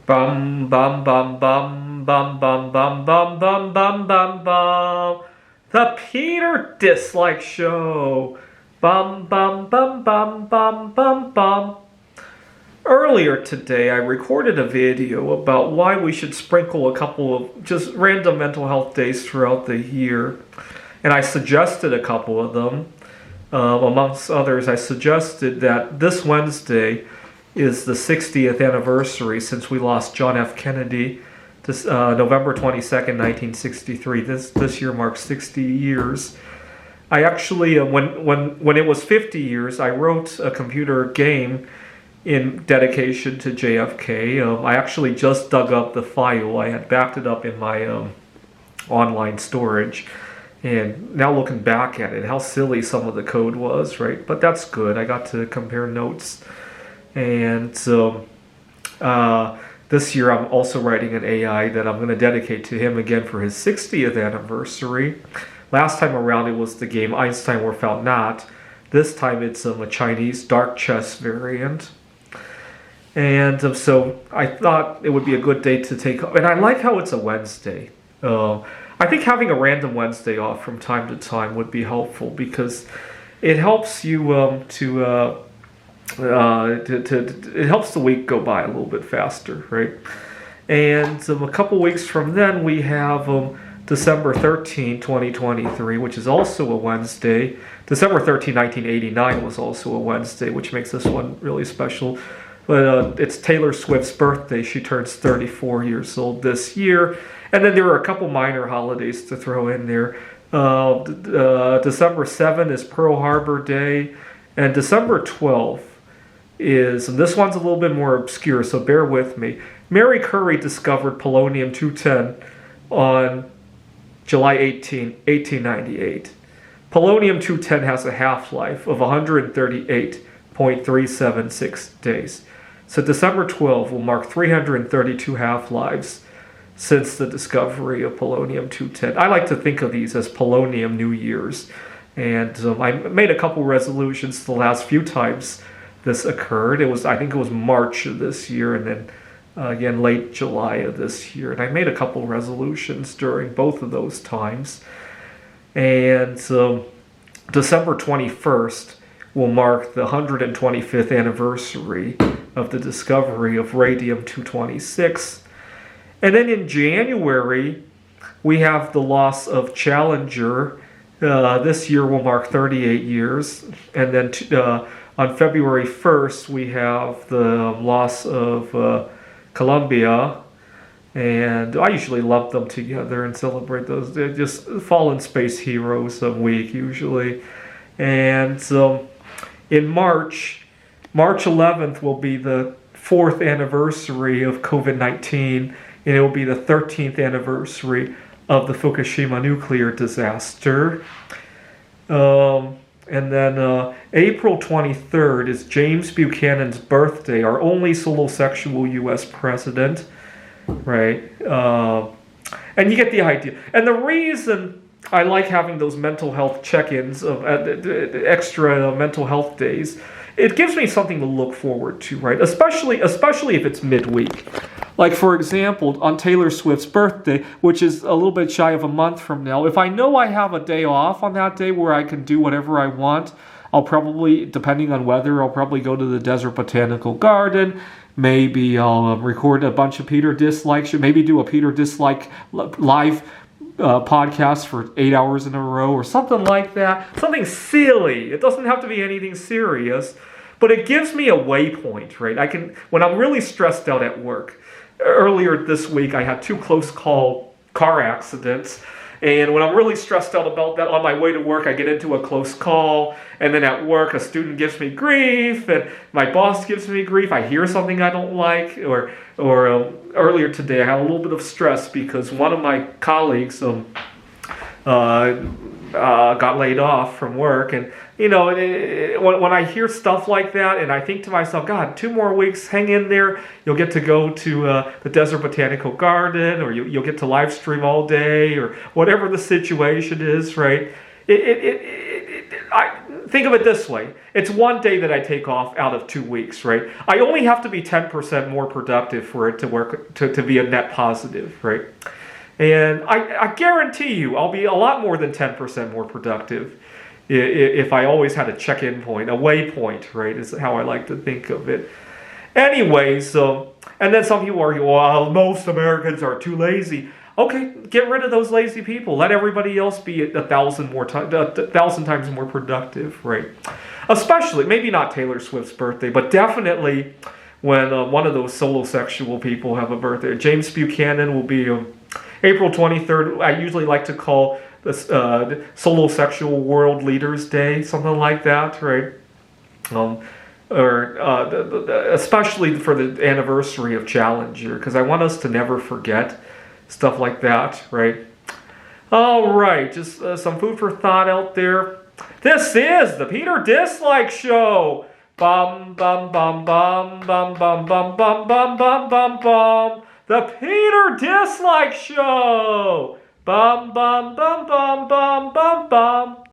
Bum bum bum bum bum bum bum bum bum bum bum bum. The Peter Dislike Show. Bum bum bum bum bum bum bum. Earlier today, I recorded a video about why we should sprinkle a couple of just random mental health days throughout the year. And I suggested a couple of them. Amongst others, I suggested that this Wednesday is the 60th anniversary since we lost John F. Kennedy, November 22nd, 1963. This year marks 60 years. I actually, when it was 50 years, I wrote a computer game in dedication to JFK. I actually just dug up the file. I had backed it up in my online storage. And now looking back at it, how silly some of the code was, right? But that's good. I got to compare notes. And so this year I'm also writing an AI that I'm going to dedicate to him again for his 60th anniversary. Last time around it was the game Einstein Were Found Not. This time it's a Chinese dark chess variant. And so I thought it would be a good day to take, and I like how it's a Wednesday. I think having a random Wednesday off from time to time would be helpful because it helps you it helps the week go by a little bit faster, right? And a couple weeks from then we have December 13, 2023, which is also a Wednesday. December 13, 1989 was also a Wednesday, which makes this one really special. But it's Taylor Swift's birthday. She turns 34 years old this year. And then there are a couple minor holidays to throw in there. December 7 is Pearl Harbor Day. And December 12th is, and this one's a little bit more obscure, so bear with me. Mary Curie discovered polonium-210 on July 18, 1898. Polonium-210 has a half-life of 138.376 days. So December 12 will mark 332 half-lives since the discovery of polonium-210. I like to think of these as polonium New Year's. And I made a couple resolutions the last few times this occurred. I think it was March of this year and then again late July of this year. And I made a couple resolutions during both of those times. And December 21st will mark the 125th anniversary of the discovery of radium-226. And then in January, we have the loss of Challenger. This year will mark 38 years. And then on February 1st, we have the loss of Columbia. And I usually lump them together and celebrate those. They're just fallen space heroes week, usually. And in March 11th will be the 4th anniversary of COVID-19. And it will be the 13th anniversary of the Fukushima nuclear disaster. And then April 23rd is James Buchanan's birthday, our only solosexual U.S. president, right? And you get the idea. And the reason I like having those mental health check-ins of extra mental health days, it gives me something to look forward to, right? Especially if it's midweek. Like, for example, on Taylor Swift's birthday, which is a little bit shy of a month from now, if I know I have a day off on that day where I can do whatever I want, I'll probably, depending on weather, I'll probably go to the Desert Botanical Garden. Maybe I'll record a bunch of Peter Dislikes. Maybe do a Peter Dislike live podcast for 8 hours in a row or something like that. Something silly. It doesn't have to be anything serious, but it gives me a waypoint, right? I can, when I'm really stressed out at work. Earlier this week, I had 2 close call car accidents. And when I'm really stressed out about that, on my way to work, I get into a close call. And then at work, a student gives me grief. And my boss gives me grief. I hear something I don't like. Or earlier today, I had a little bit of stress because one of my colleagues got laid off from work. And, you know, when I hear stuff like that, and I think to myself, God, 2 more weeks, hang in there. You'll get to go to the Desert Botanical Garden, or you'll get to live stream all day, or whatever the situation is, right? think of it this way. It's one day that I take off out of 2 weeks, right? I only have to be 10% more productive for it to work, to be a net positive, right? And I guarantee you I'll be a lot more than 10% more productive if I always had a check-in point, a waypoint, right? Is how I like to think of it. Anyway, so, and then some people argue, well, most Americans are too lazy. Okay, get rid of those lazy people. Let everybody else be 1,000 times more productive, right? Especially, maybe not Taylor Swift's birthday, but definitely when one of those solo-sexual people have a birthday. James Buchanan will be April 23rd. I usually like to call this Solo-Sexual World Leaders Day, something like that, right? Especially for the anniversary of Challenger, because I want us to never forget stuff like that, right? All right, just some food for thought out there. This is the Peter Dislike Show. Bum bum bum bum bum bum bum bum bum bum bum bum. The Peter Dislike Show. Bum bum bum bum bum bum bum.